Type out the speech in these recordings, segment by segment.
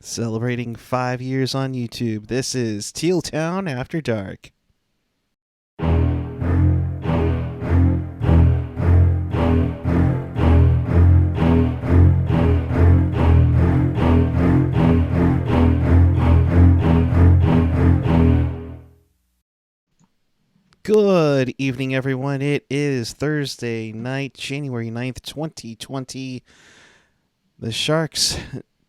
Celebrating 5 years on YouTube, this is Teal Town After Dark. Good evening, everyone. It is Thursday night, January 9th, 2020. The Sharks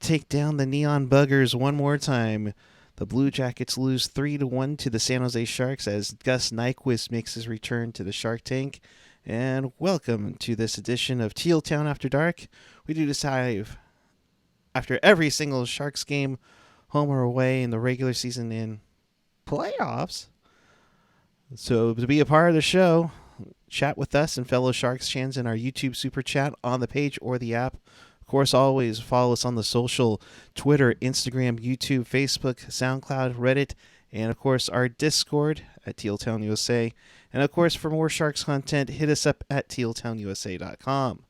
take down the Neon Buggers one more time. The Blue Jackets lose 3-1 to the San Jose Sharks as Gus Nyquist makes his return to the Shark Tank. And welcome to this edition of Teal Town After Dark. We do this live after every single Sharks game, home or away, in the regular season and playoffs. So to be a part of the show, chat with us and fellow Sharks fans in our YouTube Super Chat on the page or the app. Of course, always follow us on the social, Twitter, Instagram, YouTube, Facebook, SoundCloud, Reddit, and of course our Discord at Teal Town USA. And of course, for more Sharks content, hit us up at tealtownusa.com.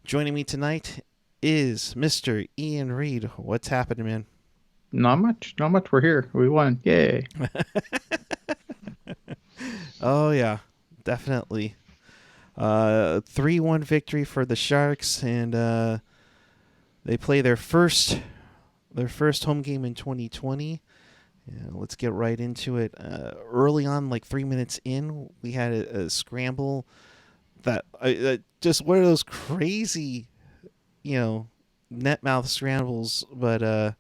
Joining me tonight is Mr. Ian Reid. What's happening, man? Not much. We're here. We won. Yay. Oh, yeah, definitely. 3-1 victory for the Sharks, and they play their first home game in 2020. Yeah, let's get right into it. Early on, like 3 minutes in, we had a scramble that just one of those crazy, net mouth scrambles. But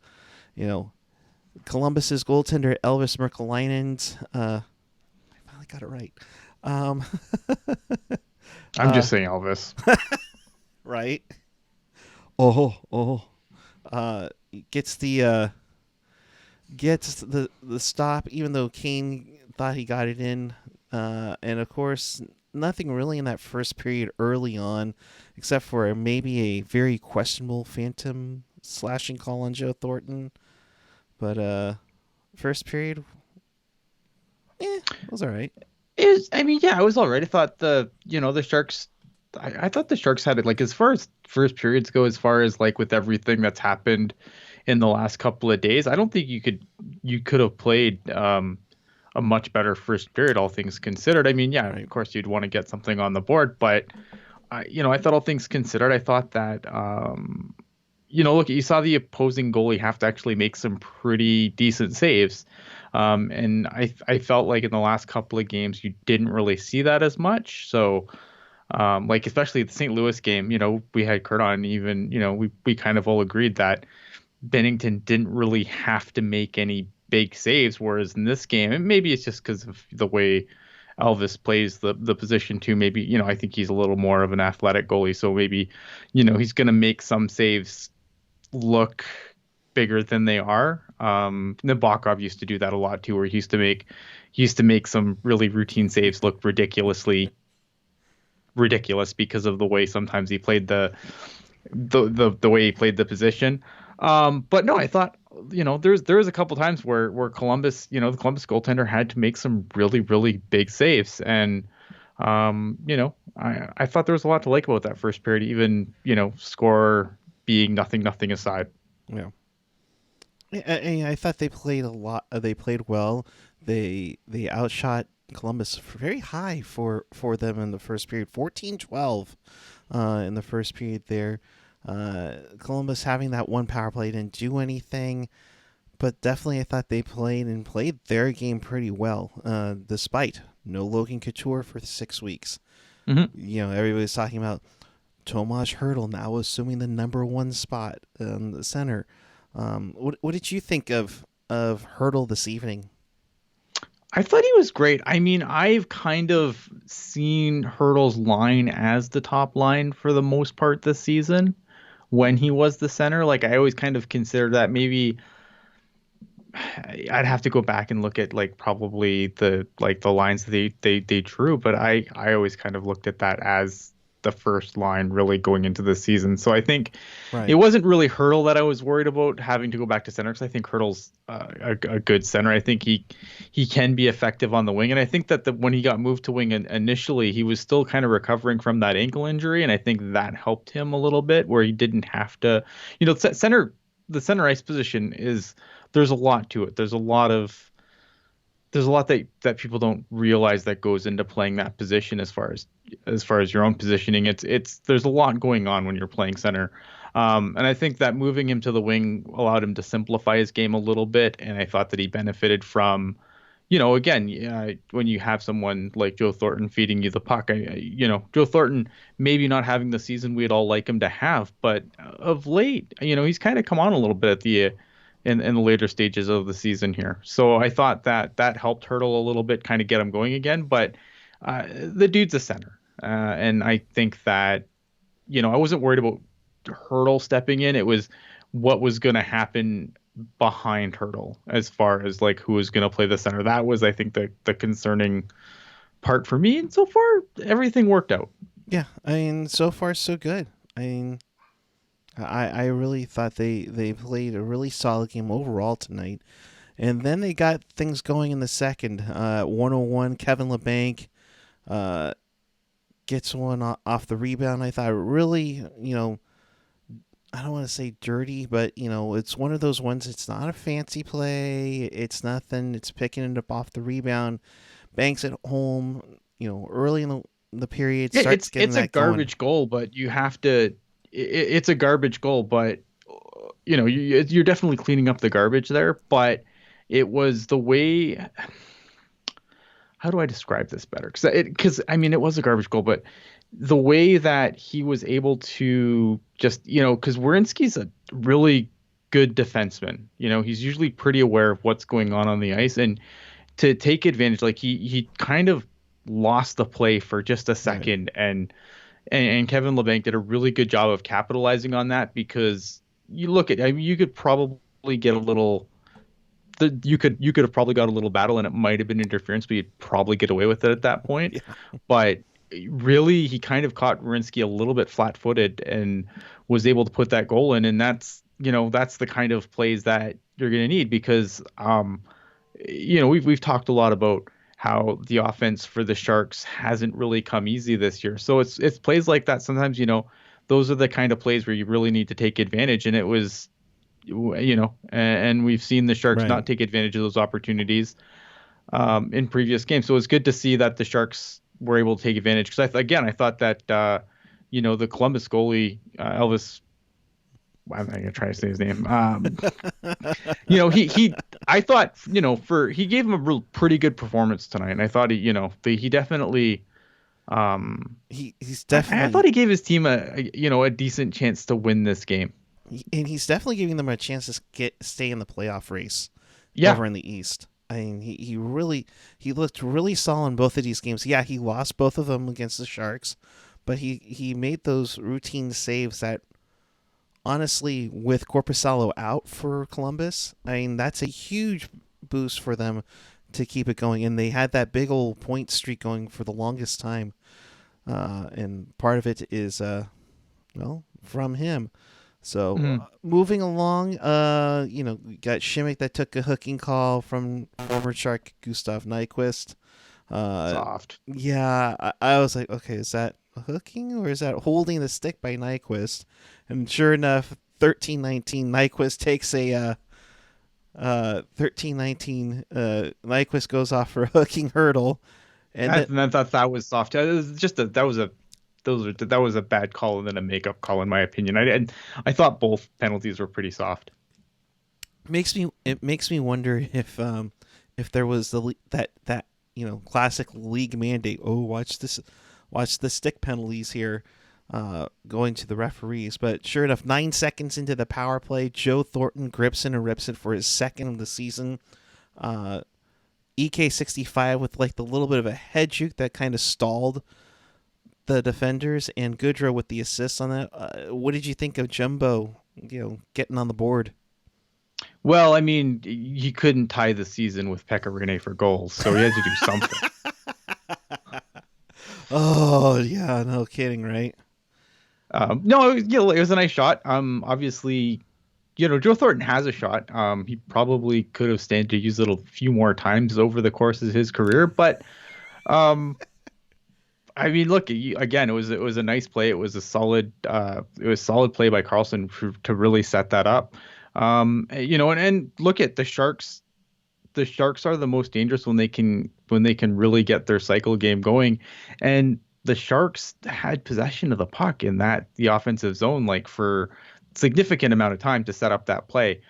Columbus's goaltender Elvis Merkelainen's got it right. I'm just saying Elvis. Right. Gets the stop, even though Kane thought he got it in. And of course, nothing really in that first period early on, except for maybe a very questionable phantom slashing call on Joe Thornton. But first period, it was all right. It was all right. I thought the Sharks. I thought the Sharks had it, like, as far as first periods go, as far as like with everything that's happened in the last couple of days. I don't think you could have played a much better first period, all things considered. Right. Of course you'd want to get something on the board, but I thought, all things considered, I thought that look, you saw the opposing goalie have to actually make some pretty decent saves. And I felt like in the last couple of games, you didn't really see that as much. So, especially the St. Louis game, we had Kuhre on, even, we kind of all agreed that Binnington didn't really have to make any big saves. Whereas in this game, and maybe it's just because of the way Elvis plays the position too. Maybe, I think he's a little more of an athletic goalie. So maybe, he's going to make some saves look bigger than they are. Nabokov used to do that a lot too, where he used to make some really routine saves look ridiculous because of the way sometimes he played the way he played the position. But no, I thought, there was a couple times where Columbus, the Columbus goaltender had to make some really, really big saves. And I thought there was a lot to like about that first period, even, score being nothing aside. Yeah. I thought they played a lot. They played well. They outshot Columbus very high for them in the first period, 14-12 in the first period there. Columbus having that one power play didn't do anything, but definitely I thought they played their game pretty well, despite no Logan Couture for 6 weeks. Mm-hmm. Everybody's talking about Tomas Hertl now assuming the number one spot in the center. What did you think of Hertl this evening? I thought he was great. I've kind of seen Hertl's line as the top line for the most part this season when he was the center. Like, I always kind of considered that. Maybe I'd have to go back and look at, like, probably the lines that they drew, but I always kind of looked at that as the first line really going into the season. So I think Right. It wasn't really Hertl that I was worried about having to go back to center, because I think Hertl's a good center. I think he can be effective on the wing, and I think that when he got moved to wing initially, he was still kind of recovering from that ankle injury, and I think that helped him a little bit, where he didn't have to, center the center ice position is there's a lot to it. There's a lot that people don't realize that goes into playing that position as far as your own positioning. It's there's a lot going on when you're playing center. And I think that moving him to the wing allowed him to simplify his game a little bit. And I thought that he benefited from, again, when you have someone like Joe Thornton feeding you the puck, Joe Thornton maybe not having the season we'd all like him to have, but of late, he's kind of come on a little bit in the later stages of the season here. So I thought that helped Hurdle a little bit, kind of get him going again. But the dude's a center, and I think that I wasn't worried about Hurdle stepping in. It was what was going to happen behind Hurdle as far as like who was going to play the center. That was, I think, the concerning part for me. And so far, everything worked out. Yeah, I mean, so far so good. I mean, I really thought they played a really solid game overall tonight. And then they got things going in the second. 101, Kevin Labanc uh, gets one off the rebound. I thought really, I don't want to say dirty, but, it's one of those ones. It's not a fancy play. It's nothing. It's picking it up off the rebound. Banks at home, early in the period, Yeah, starts getting it's a that going. garbage goal, but you have to. It's a garbage goal, but you're definitely cleaning up the garbage there. But it was the way. How do I describe this better? Because I mean, it was a garbage goal, but the way that he was able to just, because Werenski's a really good defenseman. He's usually pretty aware of what's going on the ice, and to take advantage, like he kind of lost the play for just a second, Right. and Kevin Labanc did a really good job of capitalizing on that, because I mean, you could probably get a little. You could have probably got a little battle, and it might have been interference, but you'd probably get away with it at that point. Yeah. But really, he kind of caught Werenski a little bit flat-footed and was able to put that goal in, and that's the kind of plays that you're going to need, because we've talked a lot about how the offense for the Sharks hasn't really come easy this year. So it's plays like that sometimes, those are the kind of plays where you really need to take advantage, and it was and we've seen the Sharks Right. not take advantage of those opportunities in previous games. So it's good to see that the Sharks were able to take advantage, because I thought that the Columbus goalie Elvis. I'm not gonna try to say his name. He I thought for he gave him a pretty good performance tonight, and I thought he definitely He's I thought definitely he gave his team a decent chance to win this game. and he's definitely giving them a chance to stay in the playoff race Yeah. over in the East. I mean, he looked really solid in both of these games. Yeah, he lost both of them against the Sharks, but he made those routine saves that honestly, with Corpusalo out for Columbus, I mean, that's a huge boost for them to keep it going. And they had that big old point streak going for the longest time. And part of it is, from him. So Mhm. moving along, we got Shimmick that took a hooking call from former Shark Gustav Nyquist. Uh, Soft. yeah, I was like, okay, is that hooking or is that holding the stick by Nyquist? And sure enough, 13-19 Nyquist takes a 13-19 Nyquist goes off for a hooking hurdle, and then I thought that was soft. It was just that was a bad call and then a makeup call, in my opinion. I thought both penalties were pretty soft. makes me wonder if there was that classic league mandate. Oh, watch the stick penalties here, going to the referees. But sure enough, 9 seconds into the power play, Joe Thornton grips it and rips it for his second of the season. Uh, EK65 with like the little bit of a head juke that kind of stalled the defenders, and Goodrow with the assist on that. What did you think of Jumbo? Getting on the board. Well, I mean, he couldn't tie the season with Pekka Rinne for goals, so he had to do something. Oh yeah, no kidding, right? No, it was a nice shot. Obviously, Joe Thornton has a shot. He probably could have stand to use it a few more times over the course of his career, but um, I mean, look, again, it was a nice play. It was solid play by Carlson to really set that up. And look at the Sharks. The Sharks are the most dangerous when they can really get their cycle game going. And the Sharks had possession of the puck in the offensive zone like for significant amount of time to set up that play.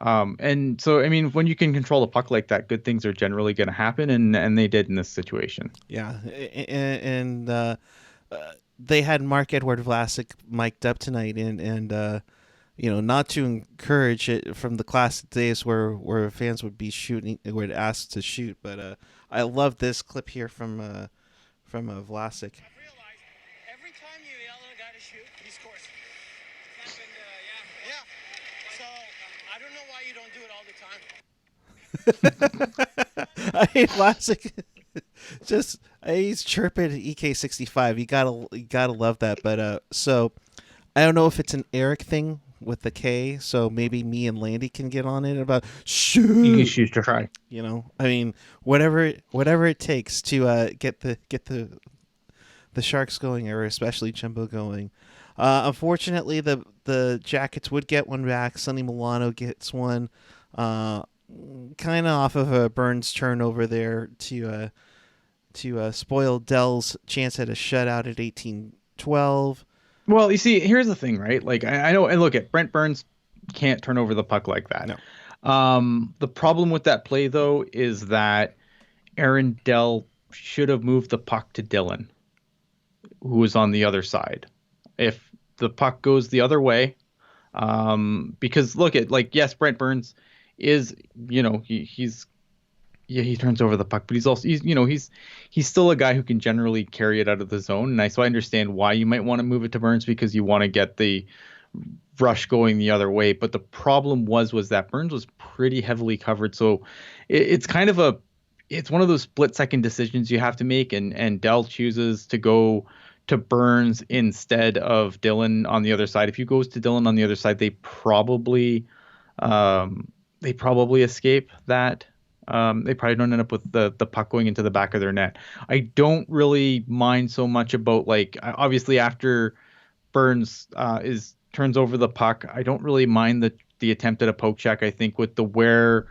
And so I mean when you can control the puck like that, good things are generally going to happen, and they did in this situation. Yeah, and they had Mark Edward Vlasic mic'd up tonight, and not to encourage it from the classic days where fans would be shooting, would ask to shoot, but I love this clip here from Vlasic. I've realized every time you yell at a guy to shoot, he scores. It's happened, yeah. So I don't know why you don't do it all the time. I hate Vlasic. Just he's chirping at EK65. You gotta love that. But so I don't know if it's an Erik thing with the K. So maybe me and Landy can get on it about shoot. You can shoot to try. I mean, whatever it takes to get the Sharks going, or especially Jumbo going. Unfortunately, the Jackets would get one back. Sonny Milano gets one. Kind of off of a Burns turnover there to spoil Dell's chance at a shutout at 18-12. Well, you see, here's the thing, right? Like I know, and look at Brent Burns can't turn over the puck like that. No. The problem with that play though is that Aaron Dell should have moved the puck to Dylan, who was on the other side. If the puck goes the other way, because look at yes, Brent Burns is he turns over the puck, but he's still a guy who can generally carry it out of the zone. And so I understand why you might want to move it to Burns, because you want to get the rush going the other way. But the problem was that Burns was pretty heavily covered, so it's kind of it's one of those split second decisions you have to make, and Dell chooses to go to Burns instead of Dylan on the other side. If he goes to Dylan on the other side, they probably escape that. They probably don't end up with the puck going into the back of their net. I don't really mind so much about obviously after Burns turns over the puck, I don't really mind the attempt at a poke check. I think with where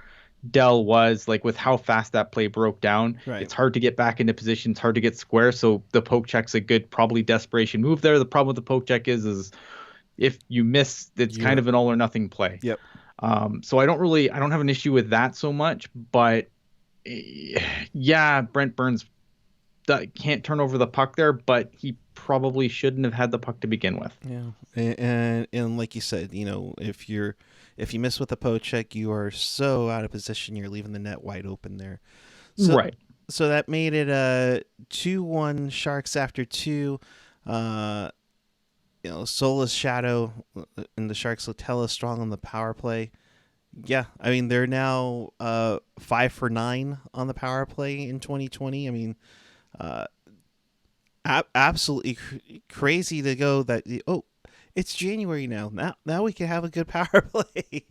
Dell was, with how fast that play broke down, right. It's hard to get back into position. It's hard to get square. So the poke check's a good, probably desperation move there. The problem with the poke check is if you miss, it's kind of an all or nothing play. Yep. So I don't have an issue with that so much, but yeah, Brent Burns can't turn over the puck there, but he probably shouldn't have had the puck to begin with. Yeah, and like you said, if you miss with a poke check, you are so out of position, you're leaving the net wide open there. So, right. So that made it a 2-1 Sharks after 2. Sola's shadow and the Sharks looked hella strong on the power play. Yeah, I mean, they're now 5 for 9 on the power play in 2020. I mean, absolutely crazy to go that, it's January now. Now we can have a good power play.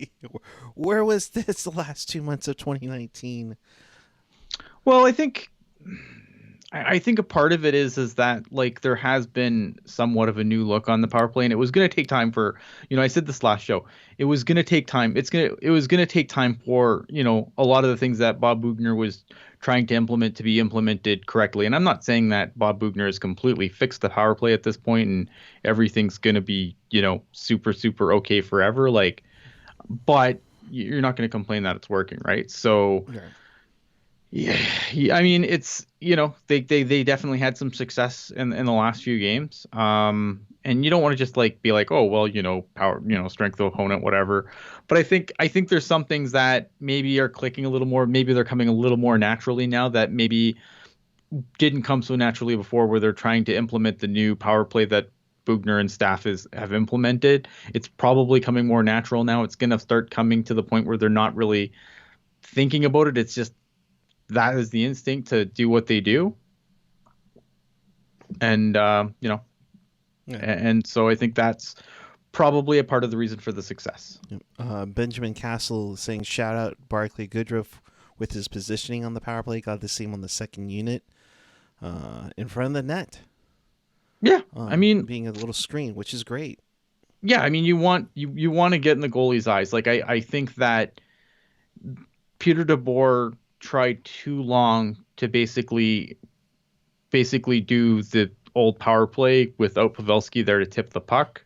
Where was this the last 2 months of 2019? Well, I think a part of it is that there has been somewhat of a new look on the power play, and it was going to take time for, I said this last show, it was going to take time. It was going to take time for, a lot of the things that Bob Boughner was trying to implement to be implemented correctly. And I'm not saying that Bob Boughner has completely fixed the power play at this point and everything's going to be, super, super okay forever. But you're not going to complain that it's working, right? So, yeah, I mean, it's, they definitely had some success in the last few games. And you don't want to just be like, oh, well, power, strength of opponent, whatever. But I think there's some things that maybe are clicking a little more. Maybe they're coming a little more naturally now that maybe didn't come so naturally before, where they're trying to implement the new power play that Boughner and staff have implemented. It's probably coming more natural now. It's going to start coming to the point where they're not really thinking about it. It's just that is the instinct to do what they do. And, Yeah. And so I think that's probably a part of the reason for the success. Benjamin Castle saying, shout out Barclay Goodruff with his positioning on the power play. Got the same on the second unit in front of the net. Yeah. I mean, being a little screen, which is great. Yeah, I mean, you want to get in the goalie's eyes. Like I think that Peter DeBoer tried too long to basically do the old power play without Pavelski there to tip the puck.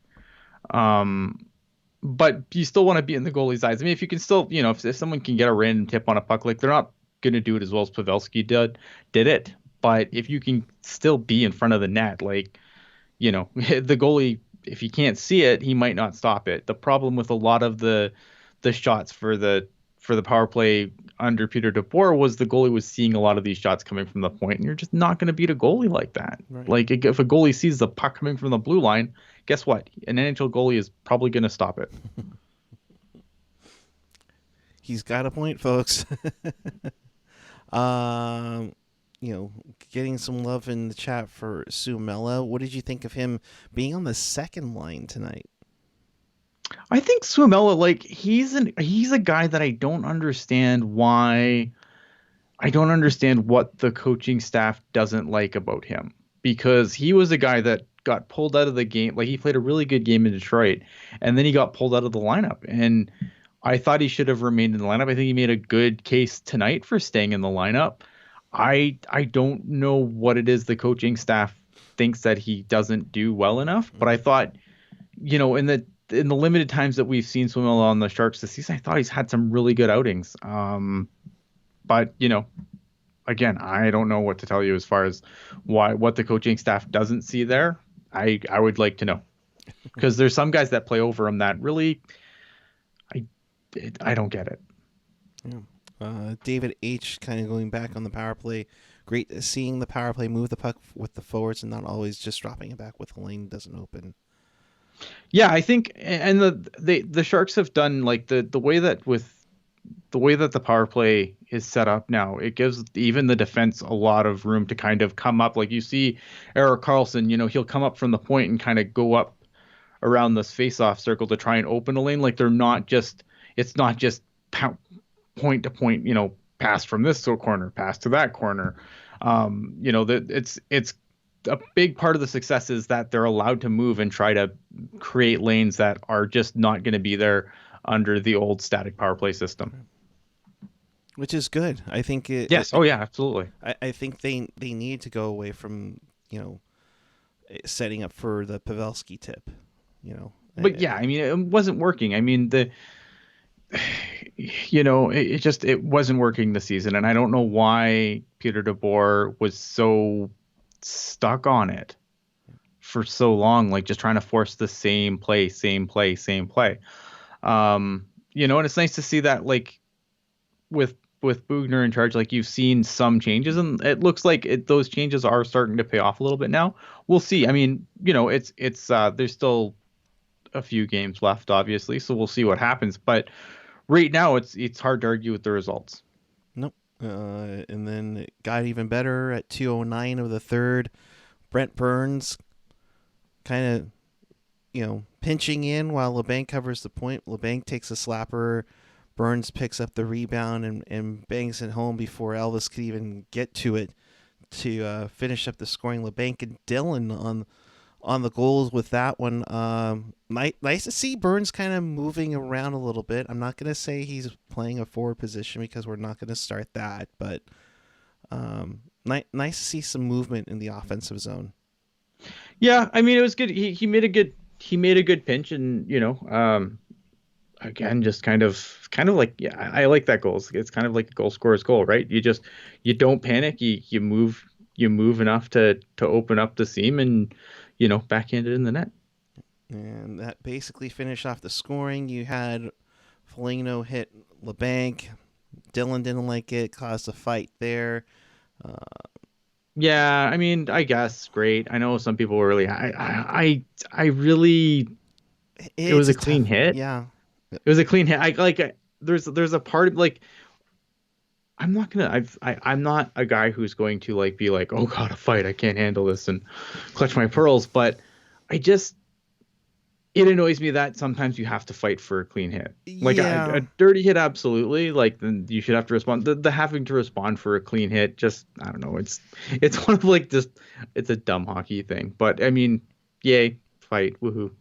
Um, but you still want to be in the goalie's eyes. I mean, if you can still, if someone can get a random tip on a puck, like they're not going to do it as well as Pavelski did it. But if you can still be in front of the net, like, the goalie, if he can't see it, he might not stop it. The problem with a lot of the shots for the power play under Peter DeBoer was the goalie was seeing a lot of these shots coming from the point, and you're just not going to beat a goalie like that. Right. Like if a goalie sees the puck coming from the blue line, guess what? An NHL goalie is probably going to stop it. He's got a point, folks. Getting some love in the chat for Suomela. What did you think of him being on the second line tonight? I think Suomela, like he's a guy that I don't understand why. I don't understand what the coaching staff doesn't like about him, because he was a guy that got pulled out of the game. Like he played a really good game in Detroit, and then he got pulled out of the lineup. And I thought he should have remained in the lineup. I think he made a good case tonight for staying in the lineup. I don't know what it is the coaching staff thinks that he doesn't do well enough, but I thought, in the limited times that we've seen Suomela on the Sharks this season, I thought he's had some really good outings. But again, I don't know what to tell you as far as what the coaching staff doesn't see there. I would like to know, because there's some guys that play over him that really I don't get it. Yeah. David H. kind of going back on the power play. Great seeing the power play move the puck with the forwards and not always just dropping it back with the lane doesn't open. Yeah, I think, and the Sharks have done like the way that the power play is set up now, it gives even the defense a lot of room to kind of come up. Like you see Erik Karlsson, he'll come up from the point and kind of go up around this face-off circle to try and open a lane. Like it's not just point to point, pass from this corner, pass to that corner. It's a big part of the success is that they're allowed to move and try to create lanes that are just not going to be there under the old static power play system. Which is good. I think yes. Oh yeah, absolutely. I think they need to go away from, setting up for the Pavelski tip, But yeah, I mean, it wasn't working. I mean, it wasn't working this season, and I don't know why Peter DeBoer was so stuck on it for so long, like just trying to force the same play. And it's nice to see that, like with Bugner in charge, like you've seen some changes, and it looks like those changes are starting to pay off a little bit now. We'll see. I mean, it's there's still a few games left, obviously, so we'll see what happens. But right now, it's hard to argue with the results. Nope. And then it got even better at 2:09 of the third. Brent Burns kind of, pinching in while Labanc covers the point. Labanc takes a slapper. Burns picks up the rebound and bangs it home before Elvis could even get to it to finish up the scoring. Labanc and Dylan on the goals with that one. Nice to see Burns kind of moving around a little bit. I'm not going to say he's playing a forward position because we're not going to start that, but nice to see some movement in the offensive zone. Yeah, I mean, it was good. He made a good pinch, and again, just kind of like, yeah, I like that goal. It's kind of like a goal scorer's goal, right? You don't panic. You move enough to open up the seam and backhand it in the net. And that basically finished off the scoring. You had Foligno hit Labanc. Dylan didn't like it, caused a fight there. Yeah, I mean, I guess great. I know some people were really. I really. It was a clean hit. Yeah, it was a clean hit. There's a part of like. I'm not gonna. I'm not a guy who's going to like be like, oh god, a fight. I can't handle this and clutch my pearls. But it annoys me that sometimes you have to fight for a clean hit. Like a dirty hit, absolutely. Like then you should have to respond. The having to respond for a clean hit, just I don't know. It's one of like just it's a dumb hockey thing. But I mean, yay, fight, woohoo.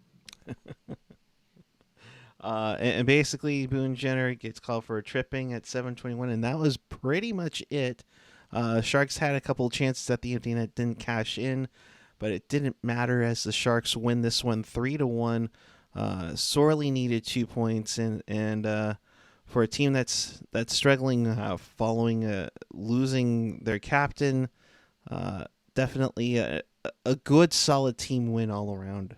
And basically, Boone Jenner gets called for a tripping at 7:21, and that was pretty much it. Sharks had a couple chances at the empty net, didn't cash in, but it didn't matter as the Sharks win this one 3-1. Sorely needed 2 points, and for a team that's struggling following losing their captain, definitely a good solid team win all around.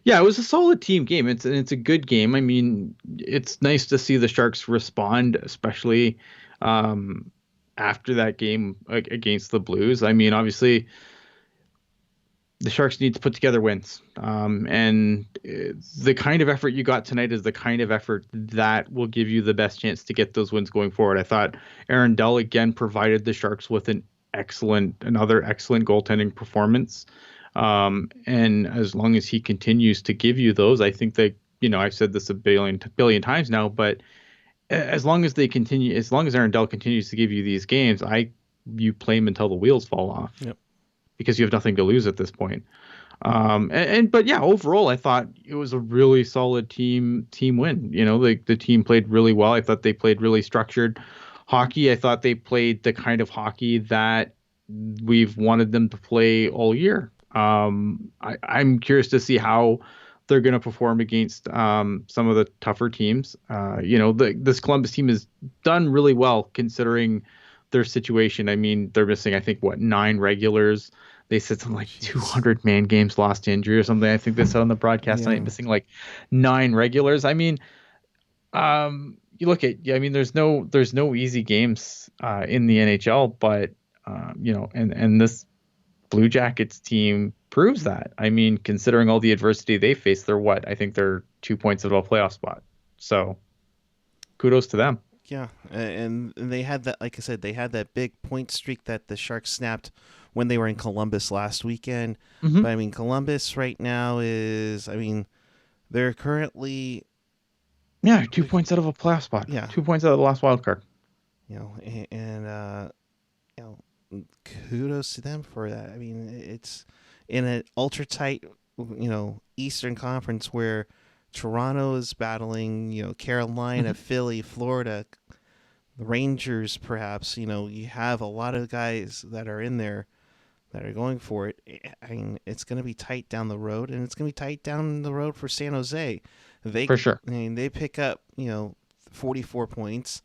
Yeah, it was a solid team game. It's a good game. I mean, it's nice to see the Sharks respond, especially after that game against the Blues. I mean, obviously, the Sharks need to put together wins. And the kind of effort you got tonight is the kind of effort that will give you the best chance to get those wins going forward. I thought Aaron Dell again provided the Sharks with another excellent goaltending performance. And as long as he continues to give you those, I think that, I've said this a billion times now, but as long as Aaron Dell continues to give you these games, you play him until the wheels fall off. Yep. Because you have nothing to lose at this point. But yeah, overall, I thought it was a really solid team win. The team played really well. I thought they played really structured hockey. I thought they played the kind of hockey that we've wanted them to play all year. I'm curious to see how they're going to perform against some of the tougher teams. This Columbus team has done really well considering their situation. I mean, they're missing, I think, 9 regulars. They said something like 200 man games lost to injury or something. I think they said on the broadcast tonight, missing 9 regulars. I mean, you look at, there's no easy games in the NHL, but and this Blue Jackets team proves that. I mean, considering all the adversity they faced, they're 2 points out of a playoff spot. So kudos to them. Yeah, and they had that, like I said, they had that big point streak that the Sharks snapped when they were in Columbus last weekend. Mm-hmm. But Columbus right now they're currently 2 points out of a playoff spot. Yeah, 2 points out of the last wild card. Kudos to them for that. It's in an ultra tight, Eastern Conference where Toronto is battling, Carolina, Philly, Florida, the Rangers, perhaps. You have a lot of guys that are in there that are going for it. It's going to be tight down the road, and it's going to be tight down the road for San Jose. For sure. They pick up, 44 points.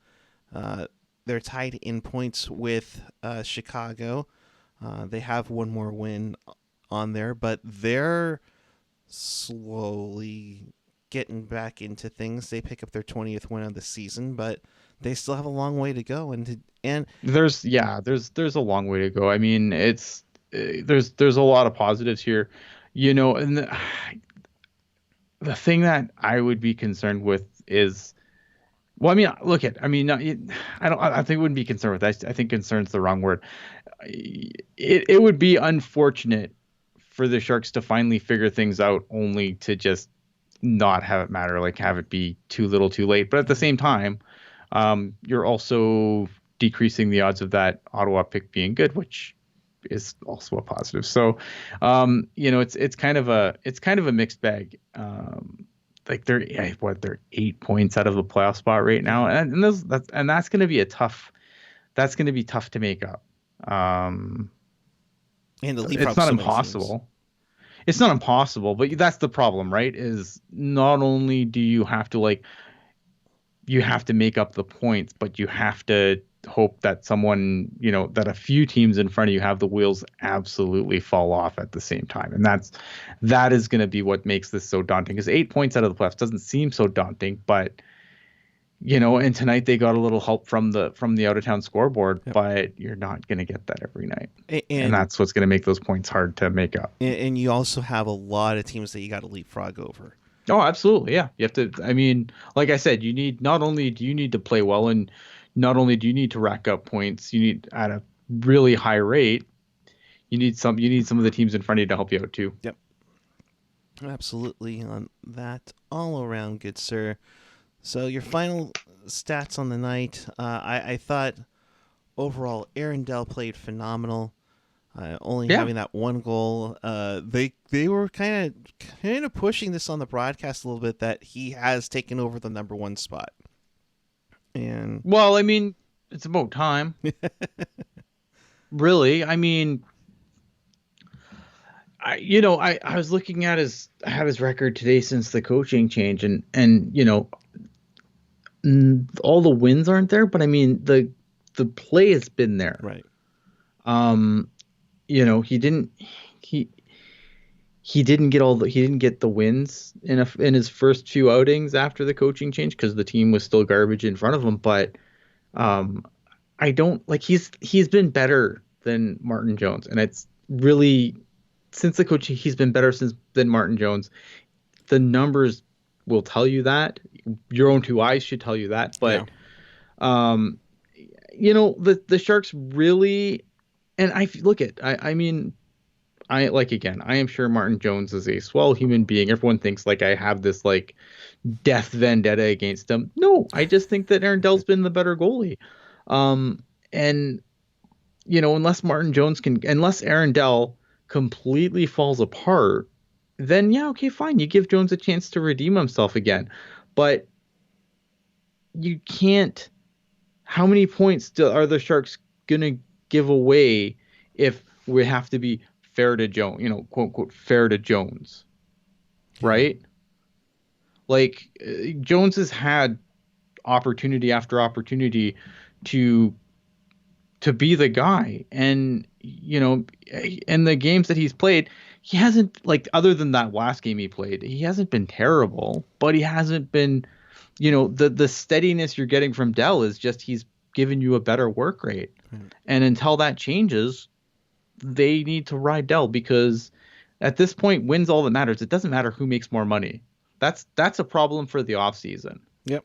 They're tied in points with Chicago. They have one more win on there, but they're slowly getting back into things. They pick up their 20th win of the season, but they still have a long way to go. And there's a long way to go. I mean, there's a lot of positives here, and the thing that I would be concerned with is, I think I wouldn't be concerned with that. I think concerned's the wrong word. It would be unfortunate for the Sharks to finally figure things out only to just not have it matter, have it be too little too late. But at the same time, you're also decreasing the odds of that Ottawa pick being good, which is also a positive. So, it's kind of a mixed bag. They're 8 points out of the playoff spot right now, and that's going to be tough to make up. And it's not impossible. It's not impossible, but that's the problem, right? Is not only do you have to make up the points, but you have to hope that someone, that a few teams in front of you have the wheels absolutely fall off at the same time. And that is going to be what makes this so daunting, because 8 points out of the playoffs doesn't seem so daunting, but and tonight they got a little help from the out of town scoreboard, but you're not going to get that every night. And that's what's going to make those points hard to make up. And you also have a lot of teams that you got to leapfrog over. Oh, absolutely. Yeah. You have to, like I said, not only do you need to play well, and not only do you need to rack up points, you need at a really high rate, you need some of the teams in front of you to help you out too. Yep. Absolutely on that all around, good sir. So your final stats on the night, I thought overall Aaron Dell played phenomenal. only Yeah. having that one goal. They were kind of pushing this on the broadcast a little bit that he has taken over the number one spot. And Well, I mean, it's about time. Really, I mean, I was looking at I have his record today since the coaching change, and all the wins aren't there, but I mean the play has been there. right. He didn't he didn't get the wins in his first few outings after the coaching change because the team was still garbage in front of him, but I don't like he's been better than Martin Jones, and it's really since the coach he's been better than Martin Jones. The numbers will tell you that. Your own two eyes should tell you that, but the Sharks really, and I mean, I am sure Martin Jones is a swell human being. Everyone thinks like I have this like death vendetta against him. No, I just think that Aaron Dell's been the better goalie. And unless Aaron Dell completely falls apart, then yeah, okay, fine. You give Jones a chance to redeem himself again. But you can't. How many points are the Sharks gonna give away if we have to be fair to Jones? Quote unquote fair to Jones, right? Like Jones has had opportunity after opportunity to be the guy, and in the games that he's played, he hasn't other than that last game he played, he hasn't been terrible, but he hasn't been. The steadiness you're getting from Dell is just he's given you a better work rate. And until that changes, they need to ride Dell because at this point, wins all that matters. It doesn't matter who makes more money. That's a problem for the offseason. Yep.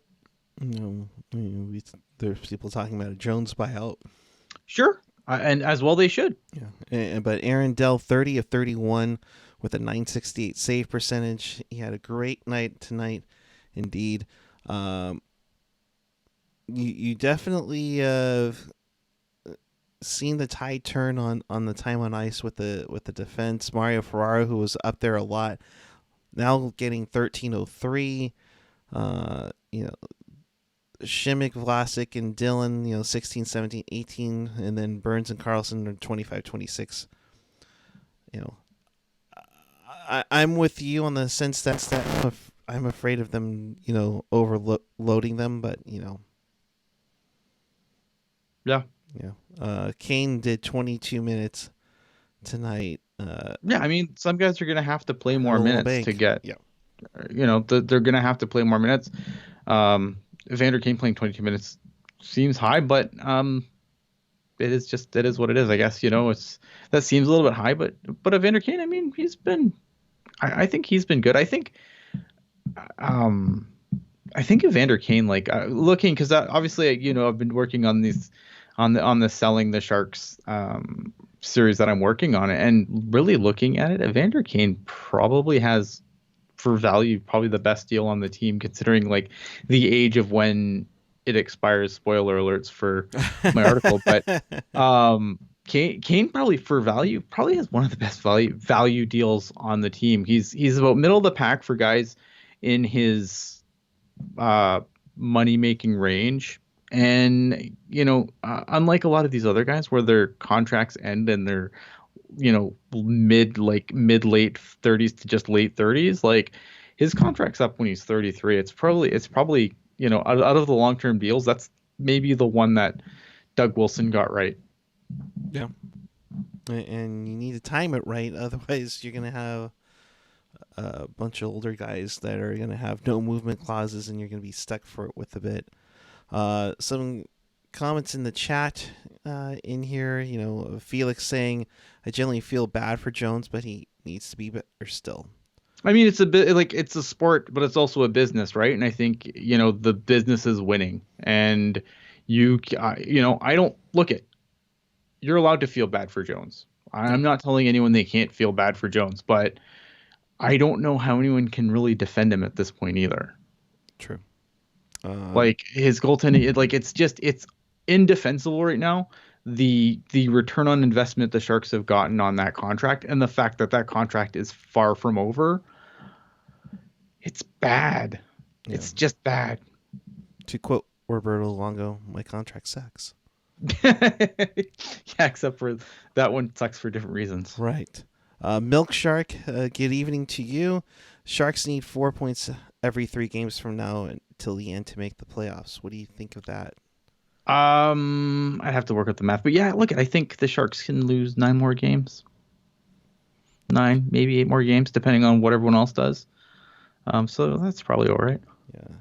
There's people talking about a Jones buyout. Sure. And as well they should. Yeah. But Aaron Dell, 30 of 31 with a .968 save percentage. He had a great night tonight, indeed. You definitely seen the tide turn on the time on ice with the defense. Mario Ferraro, who was up there a lot, now getting 1303. Shimmick, Vlasic, and Dylan, 16, 17, 18, and then Burns and Carlson are 25, 26. I'm with you on the sense that I'm afraid of them, overloading them, but Yeah. Kane did 22 minutes tonight. I mean, some guys are going to have to play more minutes to get. Yeah. They're going to have to play more minutes. Evander Kane playing 22 minutes seems high, but it is what it is. I guess that seems a little bit high, but Evander Kane, I mean, I think he's been good. I think Evander Kane, looking, because obviously I've been working on these on the selling the Sharks series that I'm working on, and really looking at it, Evander Kane probably has, for value, probably the best deal on the team, considering the age of when it expires. Spoiler alerts for my article, but Kane probably for value probably has one of the best value deals on the team. He's about middle of the pack for guys in his money making range, and unlike a lot of these other guys where their contracts end and they're mid late 30s to just late 30s, his contract's up when he's 33. It's probably out of the long-term deals, that's maybe the one that Doug Wilson got right. Yeah. And you need to time it right, otherwise you're going to have a bunch of older guys that are going to have no movement clauses, and you're going to be stuck with a bit. Some comments in the chat in here, Felix saying, I generally feel bad for Jones, but he needs to be better still. I mean, it's a bit it's a sport, but it's also a business, right? And I think, the business is winning, and I don't look at, you're allowed to feel bad for Jones. I'm not telling anyone they can't feel bad for Jones, but I don't know how anyone can really defend him at this point either. True. His goaltending, it's indefensible right now. the return on investment the Sharks have gotten on that contract, and the fact that that contract is far from over, it's bad. Yeah. It's just bad. To quote Roberto Longo, my contract sucks. Yeah, except for that one sucks for different reasons. Right. Milk Shark, good evening to you. Sharks need 4 points every 3 games from now until the end to make the playoffs. What do you think of that? I'd have to work with the math, but yeah, look, I think the Sharks can lose 9 more games. 9, maybe 8 more games, depending on what everyone else does. So that's probably all right. Yeah.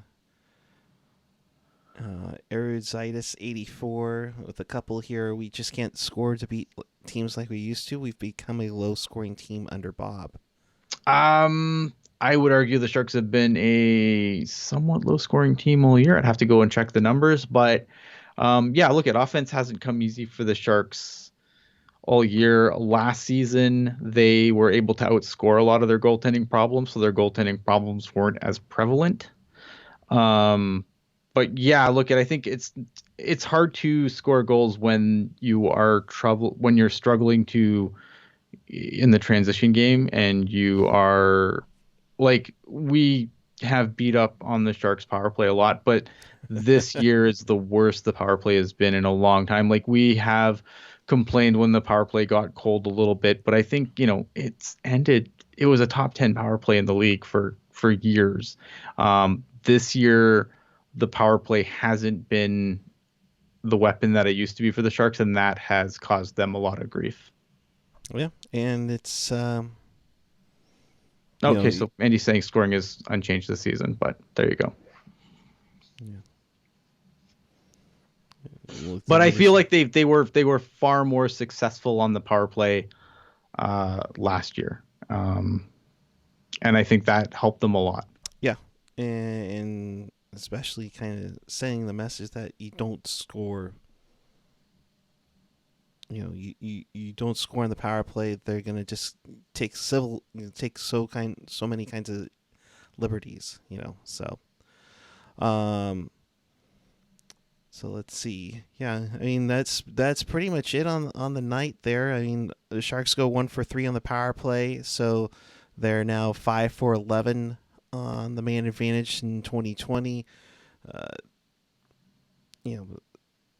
Eruditus 84 with a couple here. We just can't score to beat teams like we used to. We've become a low-scoring team under Bob. I would argue the Sharks have been a somewhat low-scoring team all year. I'd have to go and check the numbers, but yeah, look, offense hasn't come easy for the Sharks all year. Last season, they were able to outscore a lot of their goaltending problems, so their goaltending problems weren't as prevalent. But yeah, look, I think it's hard to score goals when you're struggling to in the transition game, and you are like, we have beat up on the Sharks power play a lot, but this year is the worst the power play has been in a long time. Like, we have complained when the power play got cold a little bit, but I think, it's ended. It was a top 10 power play in the league for years. This year, the power play hasn't been the weapon that it used to be for the Sharks, and that has caused them a lot of grief. Yeah, and it's okay. So Andy's saying scoring is unchanged this season, but there you go. Yeah. But I feel like they were far more successful on the power play last year, and I think that helped them a lot. Yeah, and especially kind of sending the message that you don't score. You don't score on the power play. They're gonna just take so many kinds of liberties. So, so let's see. Yeah, I mean that's pretty much it on the night there. I mean the Sharks go 1 for 3 on the power play, so they're now 5 for 11 on the man advantage in 2020.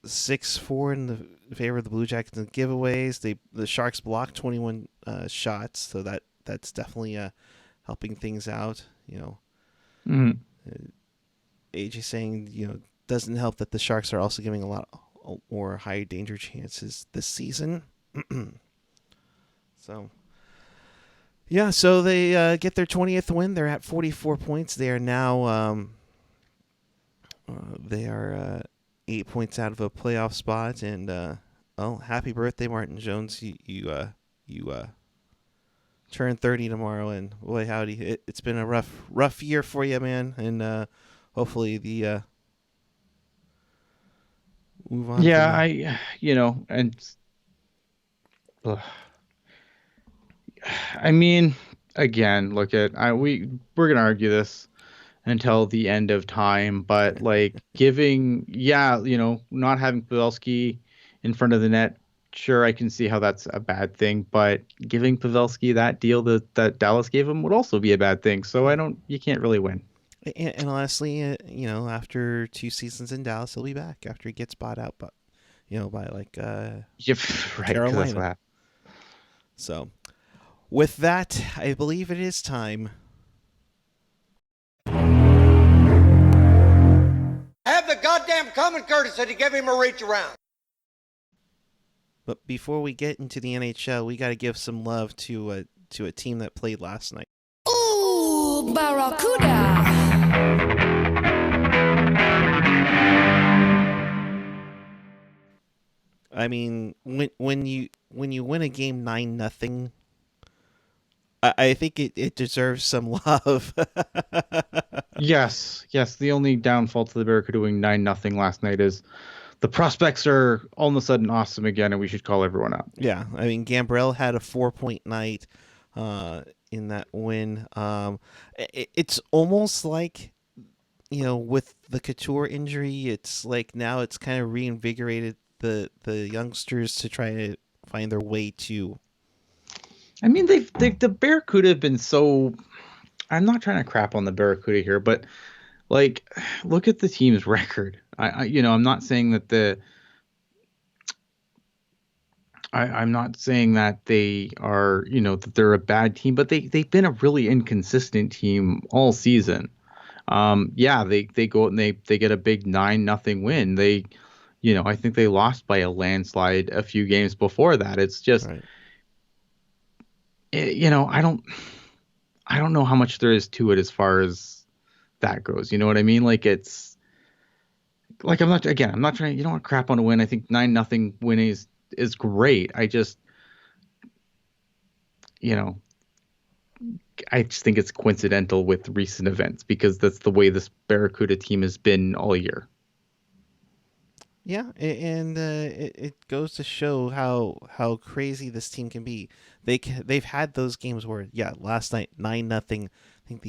6-4 in the favor of the Blue Jackets in giveaways. The Sharks blocked 21 shots, so that's definitely helping things out. AJ saying doesn't help that the Sharks are also giving a lot more high danger chances this season. So yeah, so they get their 20th win. They're at 44 points. They are now they are 8 points out of a playoff spot, and happy birthday, Martin Jones! You turn 30 tomorrow, and boy howdy, it's been a rough year for you, man. And hopefully the move on. Yeah, I mean, again, look at we're gonna argue this until the end of time, but like not having Pavelski in front of the net, sure, I can see how that's a bad thing, but giving Pavelski that deal that Dallas gave him would also be a bad thing. So you can't really win. And honestly, after 2 seasons in Dallas, he'll be back after he gets bought out, but by like Carolina. So, with that, I believe it is time. Have the goddamn common courtesy to give him a reach around. But before we get into the NHL, we got to give some love to a team that played last night. Ooh, Barracuda! I mean, when you win a game 9-0, I think it deserves some love. Yes. The only downfall to the Barracuda doing 9-0 last night is the prospects are all of a sudden awesome again, and we should call everyone out. Yeah, I mean, Gambrell had a 4-point night in that win. It's almost like, with the Couture injury, it's like now it's kind of reinvigorated the youngsters to try to find their way to? I mean, the Barracuda have been so. I'm not trying to crap on the Barracuda here, but like, look at the team's record. I'm not saying that I'm not saying that they are, that they're a bad team, but they've been a really inconsistent team all season. Yeah, they go out and they get a big 9-0 win. I think they lost by a landslide a few games before that. It's just, Right. I don't know how much there is to it as far as that goes. You know what I mean? Like, it's like, I'm not trying, you don't want crap on a win. I think 9-0 win is great. I just, I just think it's coincidental with recent events because that's the way this Barracuda team has been all year. Yeah, and it goes to show how crazy this team can be. They've had those games where last night 9-0. I think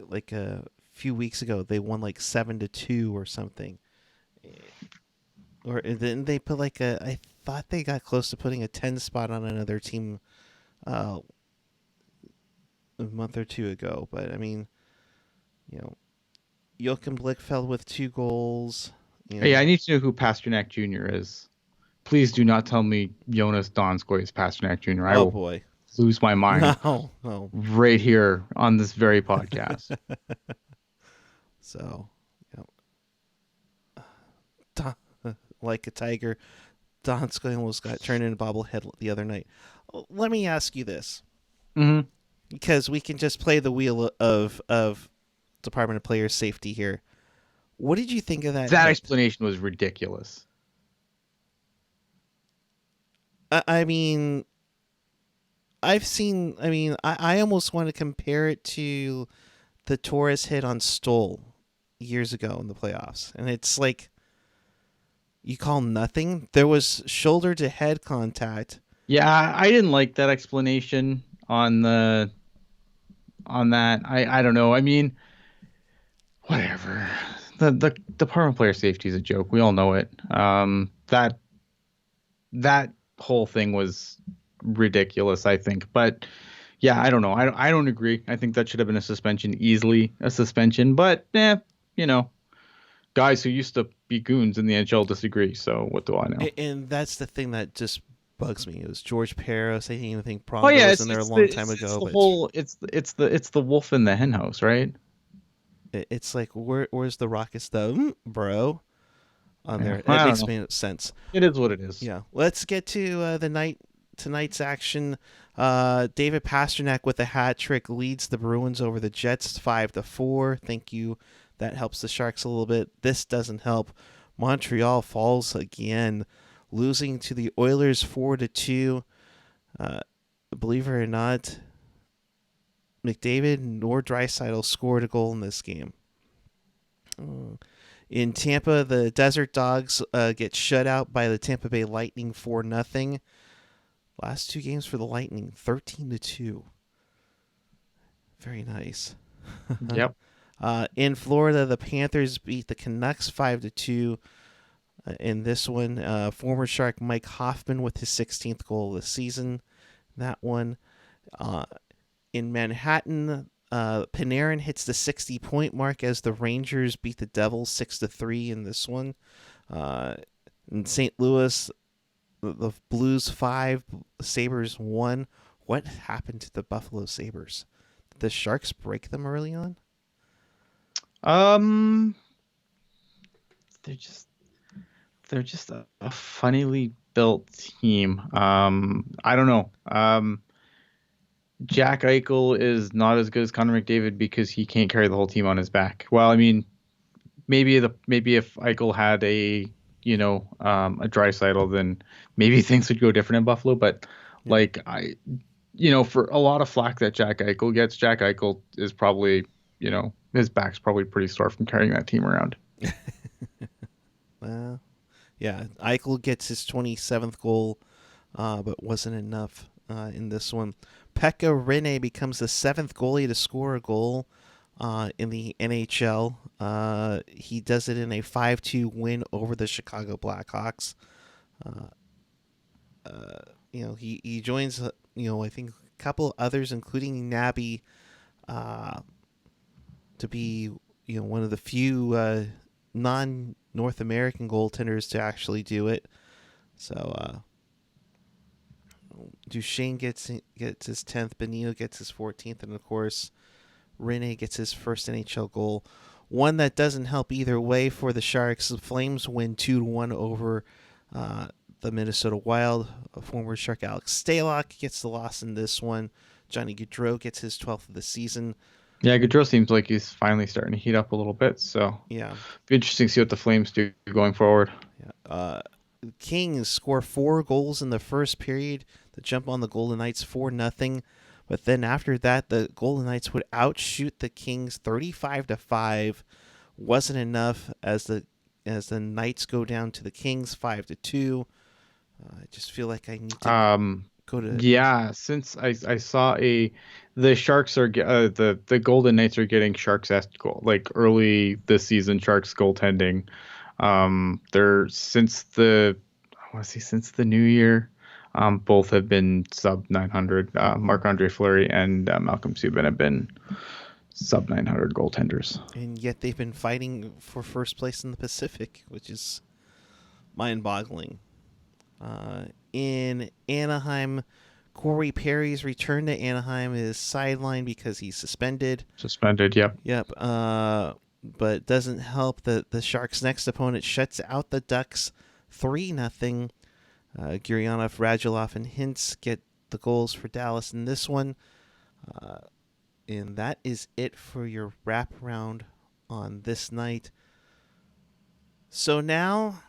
like a few weeks ago they won like 7-2 or something. Or then they put I thought they got close to putting a 10 spot on another team a month or two ago, but I mean, Joachim Blichfeld with 2 goals. Hey, I need to know who Pasternak Jr. is. Please do not tell me Jonas Donskoy is Pasternak Jr. I will boy, lose my mind. No. Right here on this very podcast. So, like a tiger, Donskoy almost got turned into bobblehead the other night. Let me ask you this, because we can just play the wheel of Department of Player Safety here. What did you think of that? That hit? explanation was ridiculous. I mean, I almost want to compare it to the Torres hit on Stoll years ago in the playoffs. And it's like, you call nothing? There was shoulder to head contact. Yeah, I didn't like that explanation on that. I don't know. I mean, whatever. The Department of Player Safety is a joke. We all know it. That whole thing was ridiculous, I think. But yeah, I don't know. I don't agree. I think that should have been easily a suspension. But guys who used to be goons in the NHL disagree. So what do I know? And that's the thing that just bugs me. It was George Peros. I didn't even think Pronger was in there a long time ago. It's the wolf in the henhouse, right? It's like, where's the rocket though, bro? On there, it makes me sense. It is what it is. Yeah, let's get to tonight's action. David Pasternak with a hat trick leads the Bruins over the Jets 5-4. Thank you. That helps the Sharks a little bit. This doesn't help. Montreal falls again, losing to the Oilers 4-2. Believe it or not, McDavid nor Draisaitl scored a goal in this game. In Tampa, the Desert Dogs get shut out by the Tampa Bay Lightning 4-0. Last 2 games for the Lightning, 13-2. Very nice. Yep. In Florida, the Panthers beat the Canucks 5-2. In this one, former Shark Mike Hoffman with his 16th goal of the season. That one. In Manhattan, Panarin hits the 60-point mark as the Rangers beat the Devils 6-3 in this one. In St. Louis, the Blues 5, Sabres 1. What happened to the Buffalo Sabres? Did the Sharks break them early on? They're just a funnily built team. I don't know. Jack Eichel is not as good as Connor McDavid because he can't carry the whole team on his back. Well, I mean, maybe if Eichel had a Draisaitl, then maybe things would go different in Buffalo. But for a lot of flack that Jack Eichel gets, Jack Eichel is probably, his back's probably pretty sore from carrying that team around. Well, yeah, Eichel gets his 27th goal, but wasn't enough in this one. Pekka Rinne becomes the 7th goalie to score a goal in the NHL. He does it in a 5-2 win over the Chicago Blackhawks. Uh, he joins, I think a couple others, including Nabby, to be, one of the few non-North American goaltenders to actually do it. So Duchesne gets his 10th, Benito gets his 14th, and of course Rene gets his first NHL goal. One that doesn't help either way for the Sharks. The Flames win 2-1 over the Minnesota Wild. Former Shark Alex Stalock gets the loss in this one. Johnny Gaudreau gets his 12th of the season. Yeah, Gaudreau seems like he's finally starting to heat up a little bit. So Yeah, be interesting to see what the Flames do going forward. yeah. Kings score 4 goals in the first period to jump on the Golden Knights 4-0. But then after that, the Golden Knights would outshoot the Kings 35-5. Wasn't enough as the Knights go down to the Kings 5-2. I just feel like I need to go to. Yeah, since I saw the Sharks are the Golden Knights are getting Sharks-esque goal, like early this season Sharks goaltending. They're since the new year. Both have been sub 900. Marc-Andre Fleury and Malcolm Subban have been sub 900 goaltenders. And yet they've been fighting for first place in the Pacific, which is mind-boggling. In Anaheim, Corey Perry's return to Anaheim is sidelined because he's suspended. Yep. Yep. But doesn't help that the Sharks' next opponent shuts out the Ducks 3-0. Gurianov, Radulov, and Hintz get the goals for Dallas in this one. And that is it for your wraparound on this night. So now,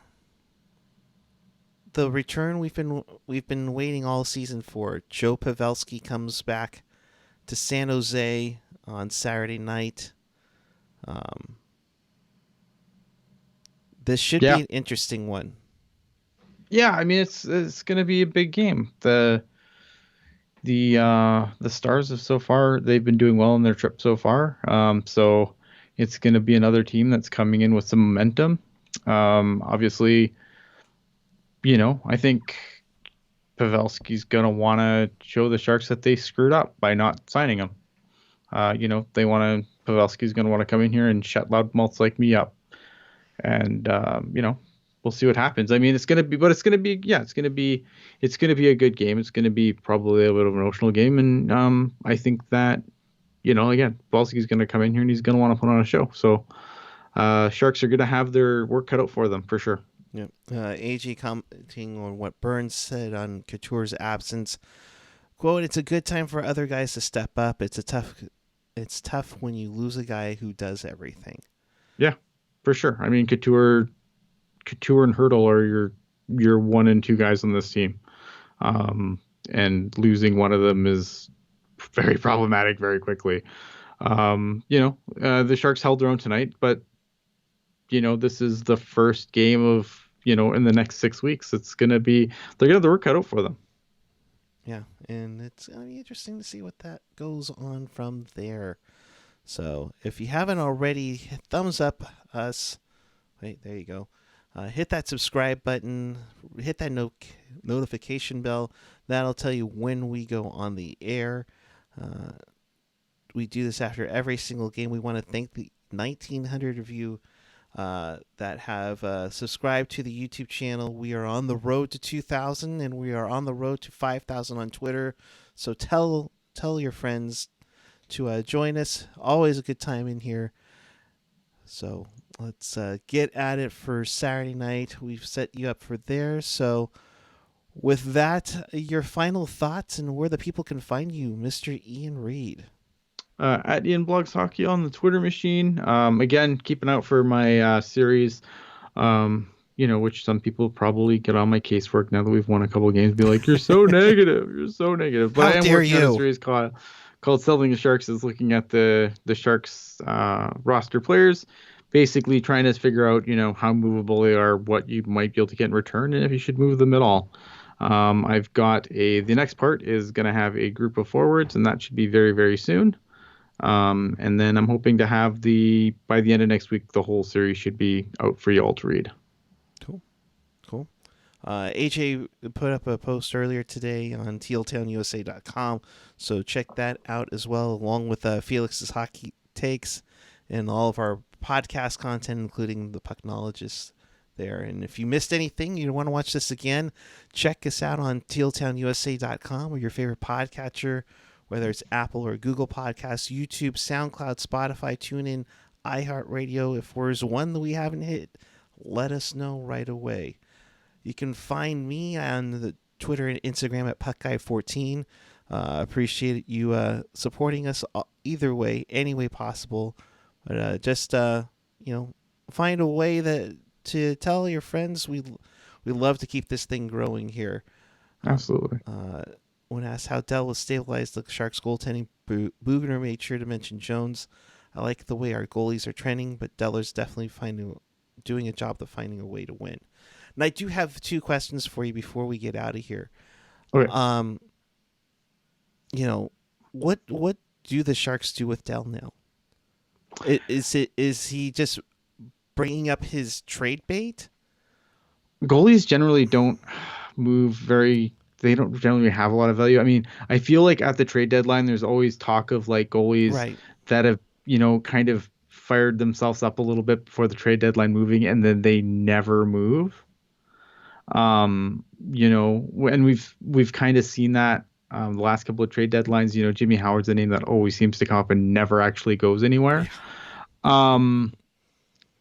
the return we've been waiting all season for. Joe Pavelski comes back to San Jose on Saturday night. This should be an interesting one. Yeah, I mean it's going to be a big game. The Stars have so far, they've been doing well in their trip so far. So it's going to be another team that's coming in with some momentum. Obviously, I think Pavelski's going to want to show the Sharks that they screwed up by not signing him. Pavelski's going to want to come in here and shut loudmouths like me up. And, we'll see what happens. I mean, it's going to be a good game. It's going to be probably a little bit of an emotional game. And I think that, again, Pavelski's going to come in here and he's going to want to put on a show. So Sharks are going to have their work cut out for them for sure. Yep. AG commenting on what Burns said on Couture's absence. Quote, "It's a good time for other guys to step up. It's tough when you lose a guy who does everything." Yeah, for sure. I mean, Couture and Hurdle are your 1 and 2 guys on this team. And losing one of them is very problematic very quickly. The Sharks held their own tonight, but this is the first game of, in the next 6 weeks. They're going to have the work cut out for them. Yeah, and it's going to be interesting to see what that goes on from there. So if you haven't already, thumbs up us. Wait, there you go. Hit that subscribe button. Hit that notification bell. That'll tell you when we go on the air. We do this after every single game. We want to thank the 1,900 of you that have subscribed to the YouTube channel. We are on the road to 2,000, and we are on the road to 5,000 on Twitter. So tell your friends to join us. Always a good time in here. So let's get at it for Saturday night. We've set you up for there. So with that, your final thoughts and where the people can find you, Mr. Ian Reid. At Ian Blogs Hockey on the Twitter machine. Again, keep an eye out for my series, which some people probably get on my case for now that we've won a couple of games. Be like, you're so negative. You're so negative. But How I am dare working on you? a series called Selling the Sharks, is looking at the Sharks roster players, basically trying to figure out, how movable they are, what you might be able to get in return, and if you should move them at all. I've got the next part is going to have a group of forwards, and that should be very, very soon. And then I'm hoping to have by the end of next week, the whole series should be out for you all to read. Cool. AJ put up a post earlier today on tealtownusa.com, so check that out as well, along with Felix's hockey takes and all of our podcast content, including the Pucknologist there. And if you missed anything, you want to watch this again, check us out on tealtownusa.com or your favorite podcatcher, whether it's Apple or Google Podcasts, YouTube, SoundCloud, Spotify, TuneIn, iHeartRadio. If there's one that we haven't hit, let us know right away. You can find me on the Twitter and Instagram at PuckGuy14. Appreciate you supporting us either way, any way possible. But just find a way to tell your friends we love to keep this thing growing here. Absolutely. When asked how Dell was stabilized the Sharks goaltending, Bugner made sure to mention Jones. I like the way our goalies are trending, but Deller's definitely doing a job of finding a way to win. And I do have 2 questions for you before we get out of here. Okay. What do the Sharks do with Dell now? Is he just bringing up his trade bait? Goalies generally don't they don't generally have a lot of value. I mean, I feel like at the trade deadline, there's always talk of like goalies that have, kind of fired themselves up a little bit before the trade deadline moving, and then they never move. And we've kind of seen that the last couple of trade deadlines. Jimmy Howard's a name that always seems to come up and never actually goes anywhere. Yeah.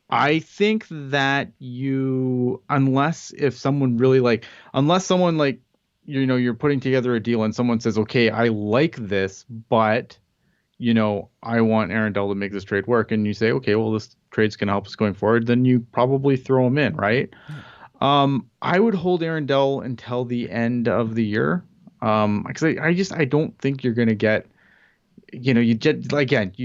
I think that unless someone you're putting together a deal and someone says, okay, I like this, but I want Aaron Dell to make this trade work, and you say, okay, well, this trade's going to help us going forward, then you probably throw him in, right? I would hold Aaron Dell until the end of the year, because I don't think you're going to get, you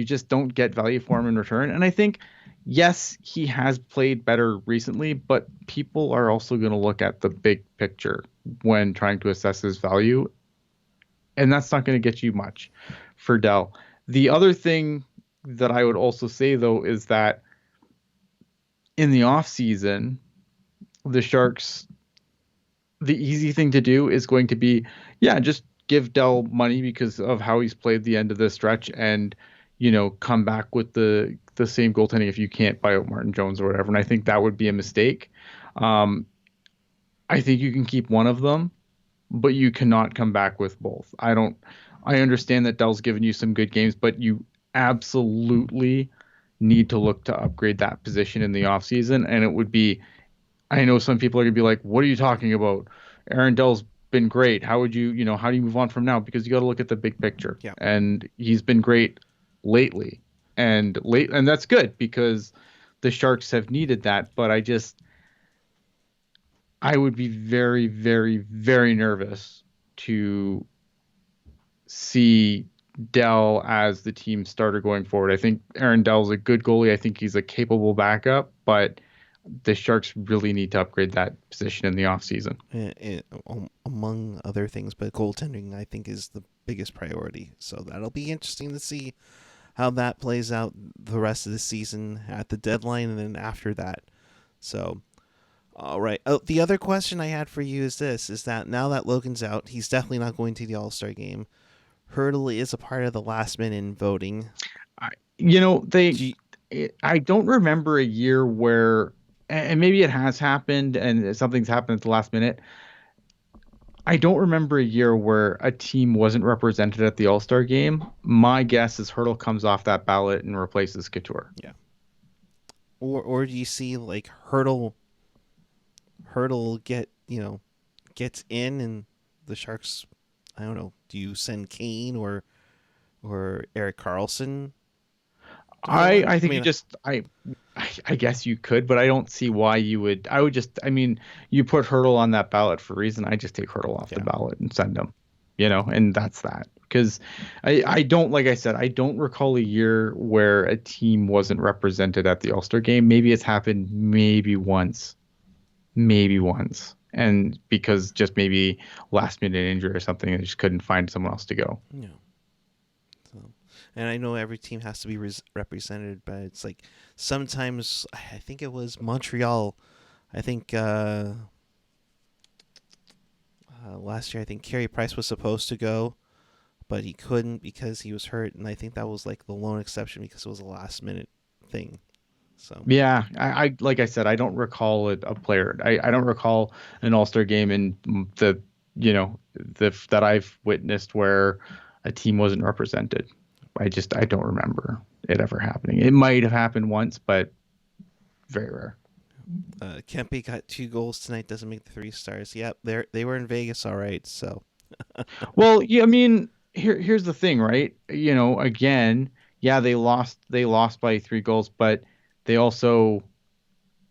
just don't get value for him in return. And I think, yes, he has played better recently, but people are also going to look at the big picture when trying to assess his value, and that's not going to get you much for Dell. The other thing that I would also say, though, is that in the offseason, the Sharks, the easy thing to do is going to be, just give Dell money because of how he's played the end of this stretch, and come back with the same goaltending if you can't buy out Martin Jones or whatever. And I think that would be a mistake. I think you can keep one of them, but you cannot come back with both. I understand that Dell's given you some good games, but you absolutely need to look to upgrade that position in the offseason. And it would be, I know some people are going to be like, what are you talking about? Aaron Dell's been great. How would you, how do you move on from now? Because you got to look at the big picture. Yeah. And he's been great lately. And that's good because the Sharks have needed that. But I would be very, very, very nervous to see Dell as the team starter going forward. I think Aaron Dell's a good goalie. I think he's a capable backup, but the Sharks really need to upgrade that position in the offseason. Among other things, but goaltending, I think, is the biggest priority. So that'll be interesting to see how that plays out the rest of the season at the deadline and then after that. So, all right. Oh, the other question I had for you is that now that Logan's out, he's definitely not going to the All-Star game. Hurdle is a part of the last minute voting. I don't remember a year where, and maybe it has happened and something's happened at the last minute. I don't remember a year where a team wasn't represented at the All-Star game. My guess is Hurdle comes off that ballot and replaces Couture. Yeah. Or do you see like Hurdle gets in and the Sharks, I don't know, do you send Kane or Erik Karlsson? I guess you could, but I don't see why you would. You put Hurdle on that ballot for a reason. I just take Hurdle off the ballot and send him, and that's that. Because I don't, like I said, I don't recall a year where a team wasn't represented at the All-Star game. Maybe it's happened maybe once. And because just maybe last minute injury or something, they just couldn't find someone else to go. Yeah. And I know every team has to be represented, but it's like sometimes I think it was Montreal. I think Last year, I think Carey Price was supposed to go, but he couldn't because he was hurt, and I think that was like the lone exception because it was a last minute thing. So Yeah, I like I said, I don't recall a player. I don't recall an All-Star game in the that I've witnessed where a team wasn't represented. I don't remember it ever happening. It might have happened once, but very rare. Kempe got 2 goals tonight. Doesn't make the 3 stars. Yep, they were in Vegas, all right. So Well, yeah, I mean, here's the thing, right? Again, yeah, they lost by 3 goals, but they also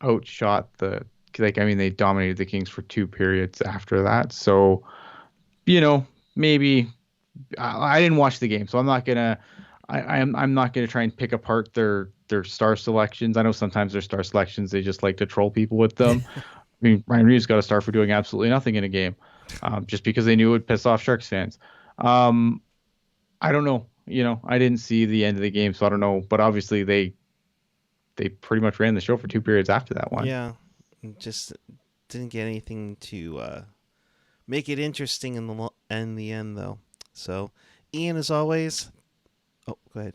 outshot they dominated the Kings for 2 periods after that. So, maybe I didn't watch the game, so I'm not gonna I'm not gonna try and pick apart their star selections. I know sometimes their star selections they just like to troll people with them. I mean, Ryan Reeves got a star for doing absolutely nothing in a game, just because they knew it would piss off Sharks fans. I don't know. I didn't see the end of the game, so I don't know. But obviously, they pretty much ran the show for 2 periods after that one. yeah, just didn't get anything to make it interesting in the end though. So Ian, as always. Oh, go ahead.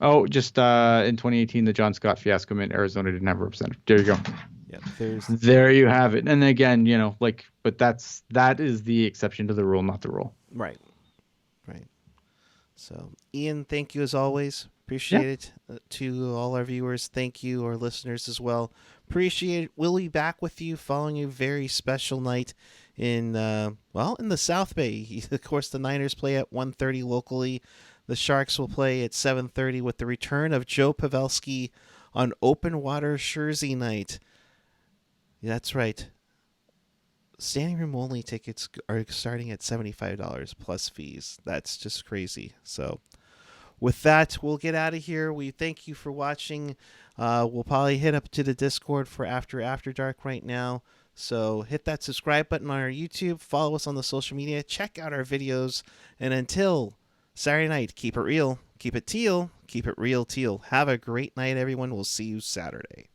Oh, just in 2018, the John Scott fiasco meant Arizona didn't have a representative. There you go. Yeah, there you have it. And again, but that is the exception to the rule, not the rule. Right. So, Ian, thank you as always. Appreciate it. To all our viewers, thank you, our listeners as well. Appreciate it. We'll be back with you following a very special night in the South Bay. Of course, the Niners play at 1:30 locally. The Sharks will play at 7:30 with the return of Joe Pavelski on open water Jersey night. Yeah, that's right. Standing room only tickets are starting at $75 plus fees. That's just crazy. So with that, we'll get out of here. We thank you for watching. We'll probably hit up to the Discord for After Dark right now. So hit that subscribe button on our YouTube. Follow us on the social media. Check out our videos. And until Saturday night, keep it real. Keep it teal. Keep it real teal. Have a great night, everyone. We'll see you Saturday.